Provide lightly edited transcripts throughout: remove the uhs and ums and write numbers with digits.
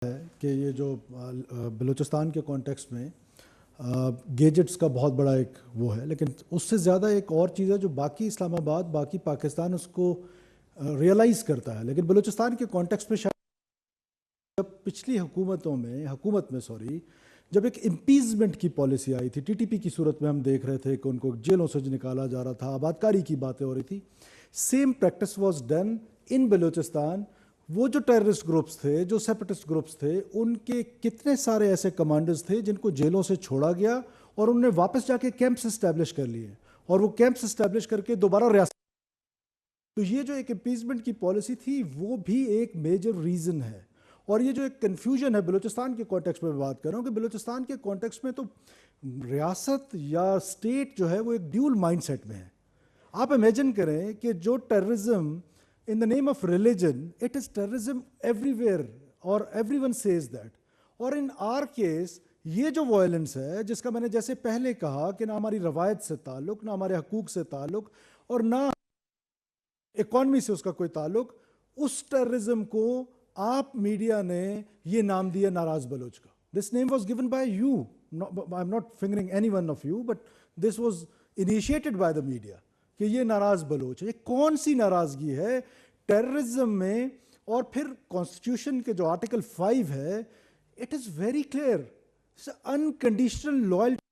ہے کہ یہ جو بلوچستان کے کانٹیکسٹ میں گیجٹس کا بہت بڑا ایک وہ ہے، لیکن اس سے زیادہ ایک اور چیز ہے جو باقی اسلام آباد، باقی پاکستان اس کو ریئلائز کرتا ہے، لیکن بلوچستان کے کانٹیکسٹ میں شاید جب پچھلی حکومت میں جب ایک امپیزمنٹ کی پالیسی آئی تھی، ٹی ٹی پی کی صورت میں ہم دیکھ رہے تھے کہ ان کو جیلوں سے نکالا جا رہا تھا، آبادکاری کی باتیں ہو رہی تھی، same practice was done in Balochistan. وہ جو ٹیررسٹ گروپس تھے، جو سیپریٹسٹ گروپس تھے، ان کے کتنے سارے ایسے کمانڈرز تھے جن کو جیلوں سے چھوڑا گیا اور انہوں نے واپس جا کے کیمپس اسٹیبلش کر لیے، اور وہ کیمپس اسٹیبلش کر کے دوبارہ ریاست۔ تو یہ جو ایک امپیزمنٹ کی پالیسی تھی وہ بھی ایک میجر ریزن ہے، اور یہ جو ایک کنفیوژن ہے بلوچستان کے کانٹیکسٹ میں بات کر رہا ہوں کہ بلوچستان کے کانٹیکسٹ میں تو ریاست یا اسٹیٹ جو ہے وہ ایک ڈیول مائنڈ سیٹ میں ہے۔ آپ امیجن کریں کہ جو terrorism in the name of religion, it is terrorism everywhere اور everyone says that۔ اور in our case یہ جو وائلنس ہے جس کا میں نے جیسے پہلے کہا کہ نہ ہماری روایت سے تعلق، نہ ہمارے حقوق سے تعلق، اور نہ اکانومی سے اس کا کوئی تعلق، اس ٹیررزم کو آپ میڈیا نے یہ نام دیا ناراض بلوچ کا۔ This name was given by you. I'm not fingering any one of you, but this was initiated by the media کہ یہ ناراض بلوچ ہے۔ یہ کون سی ناراضگی ہے ٹیررزم میں؟ اور پھر کانسٹیٹیوشن کے جو آرٹیکل 5 ہے، it is very clear, unconditional loyalty.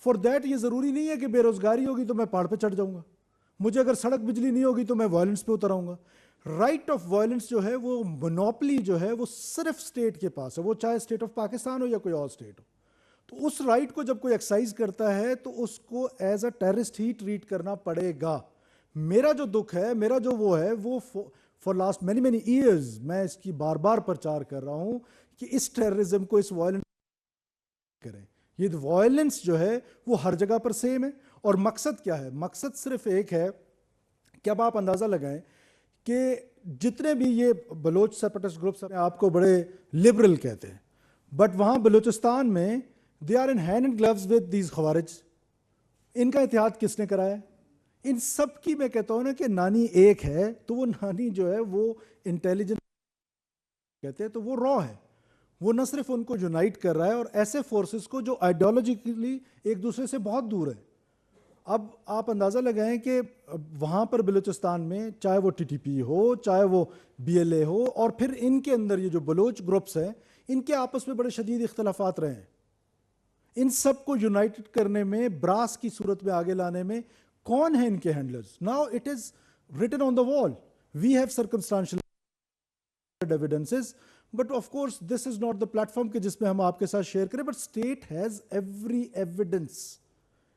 For that یہ ضروری نہیں ہے کہ بے روزگاری ہوگی تو میں پہاڑ پہ چڑھ جاؤں گا، مجھے اگر سڑک بجلی نہیں ہوگی تو میں وائلنس پہ اتر آؤں گا۔ رائٹ آف وائلنس جو ہے وہ مونوپلی جو ہے وہ صرف اسٹیٹ کے پاس ہے، وہ چاہے اسٹیٹ آف پاکستان ہو یا کوئی اور اسٹیٹ ہو۔ تو اس رائٹ کو جب کوئی ایکسرسائز کرتا ہے تو اس کو ایز اے ٹیررسٹ ہی ٹریٹ کرنا پڑے گا۔ میرا جو دکھ ہے، میرا جو وہ ہے، وہ فار لاسٹ مینی ایئرز میں اس کی بار بار پرچار کر رہا ہوں کہ اس ٹیررزم کو، اس وائلنس کریں۔ یہ وائلنس جو ہے وہ ہر جگہ پر سیم ہے، اور مقصد کیا ہے؟ مقصد صرف ایک ہے کہ اب آپ اندازہ لگائیں کہ جتنے بھی یہ بلوچ سیپریٹسٹ گروپس آپ کو بڑے لبرل کہتے ہیں، بٹ وہاں بلوچستان میں they are in hand and gloves with these خوارج۔ ان کا اتحاد کس نے کرایا؟ ان سب کی میں کہتا ہوں نا کہ نانی ایک ہے، تو وہ نانی جو ہے وہ انٹیلیجنس کہتے ہیں، تو وہ را ہے، وہ نہ صرف ان کو یونائٹ کر رہا ہے، اور ایسے فورسز کو جو آئیڈیالوجیکلی ایک دوسرے سے بہت دور ہے۔ اب آپ اندازہ لگائیں کہ وہاں پر بلوچستان میں چاہے وہ ٹی ٹی پی ہو، چاہے وہ بی ایل اے ہو، اور پھر ان کے اندر یہ جو بلوچ گروپس ہیں ان کے آپس میں بڑے شدید اختلافات رہے ہیں۔ ان سب کو یونائٹڈ کرنے میں، براس کی صورت میں آگے لانے میں کون ہیں ان کے handlers? Now it is written on the wall, we have circumstantial evidences, but of course this is not the platform کہ جس میں ہم آپ کے ساتھ شیئر کریں، but state has every evidence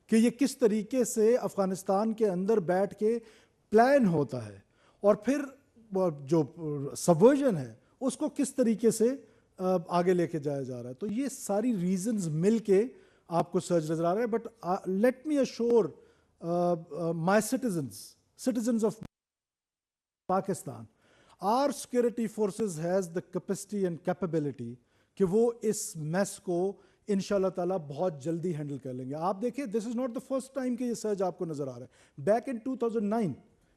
کہ یہ کس طریقے سے افغانستان کے اندر بیٹھ کے پلان ہوتا ہے، اور پھر جو سبورژن ہے اس کو کس طریقے سے آگے لے کے جایا جا رہا ہے۔ تو یہ ساری ریزنز مل کے آپ کو سرچ نظر آ رہا ہے۔ But let me assure my citizens of Pakistan, our security forces has the capacity and capability کہ وہ اس میس کو انشاءاللہ تعالیٰ بہت جلدی ہینڈل کر لیں گے۔ آپ دیکھیں، this is not the first time کہ یہ سرج آپ کو نظر آ رہا ہے۔ Back in 2009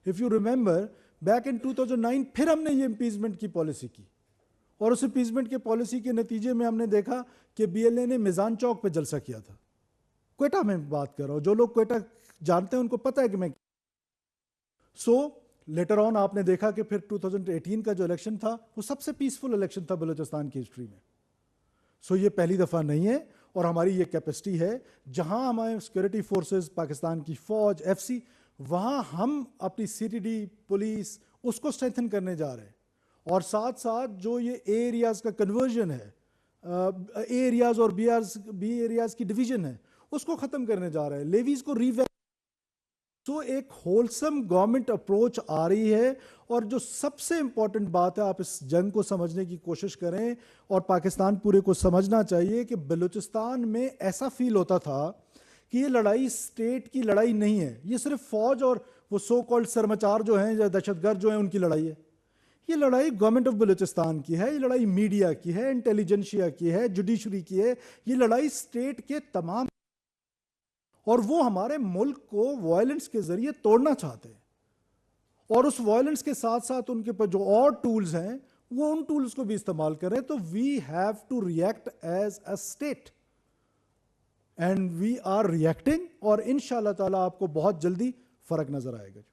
if you remember, back in 2009 پھر ہم نے یہ امپیزمنٹ کی پالیسی کی، اور اس امپیزمنٹ کے پالیسی کے نتیجے میں ہم نے دیکھا کہ بی ایل اے نے میزان چوک پہ جلسہ کیا تھا۔ کوئٹہ میں بات کر رہا ہوں، جو لوگ کوئٹہ جانتے ہیں ان کو پتہ ہے کہ میں لیٹر آن آپ نے دیکھا کہ پھر 2018 کا جو الیکشن تھا وہ سب سے پیسفل الیکشن تھا بلوچستان کی ہسٹری میں۔ یہ پہلی دفعہ نہیں ہے، اور ہماری یہ کیپیسٹی ہے جہاں ہمارے سیکورٹی فورسز، پاکستان کی فوج، ایف سی، وہاں ہم اپنی سی ٹی ڈی پولیس اس کو اسٹرینتھن کرنے جا رہے ہیں، اور ساتھ ساتھ جو یہ اے ایریاز کا کنورژن ہے، اے ایریاز اور بی ایریاز کی ڈویژن ہے، اس کو ختم کرنے جا رہے ہیں، لیویز کو تو ایک ہولسم گورنمنٹ اپروچ آ رہی ہے۔ اور جو سب سے امپورٹنٹ بات ہے، آپ اس جنگ کو سمجھنے کی کوشش کریں، اور پاکستان پورے کو سمجھنا چاہیے کہ بلوچستان میں ایسا فیل ہوتا تھا کہ یہ لڑائی اسٹیٹ کی لڑائی نہیں ہے، یہ صرف فوج اور وہ سو کالڈ سرمچار جو ہیں یا دہشت گرد جو ہیں ان کی لڑائی ہے۔ یہ لڑائی گورنمنٹ آف بلوچستان کی ہے، یہ لڑائی میڈیا کی ہے، انٹیلیجنشیا کی ہے، جوڈیشری کی ہے، یہ لڑائی اسٹیٹ کے تمام، اور وہ ہمارے ملک کو وائلنس کے ذریعے توڑنا چاہتے ہیں، اور اس وائلنس کے ساتھ ساتھ ان کے پاس جو اور ٹولز ہیں وہ ان ٹولز کو بھی استعمال کریں. تو we have to react as a state and we are reacting, اور ان شاء اللہ تعالیٰ آپ کو بہت جلدی فرق نظر آئے گا.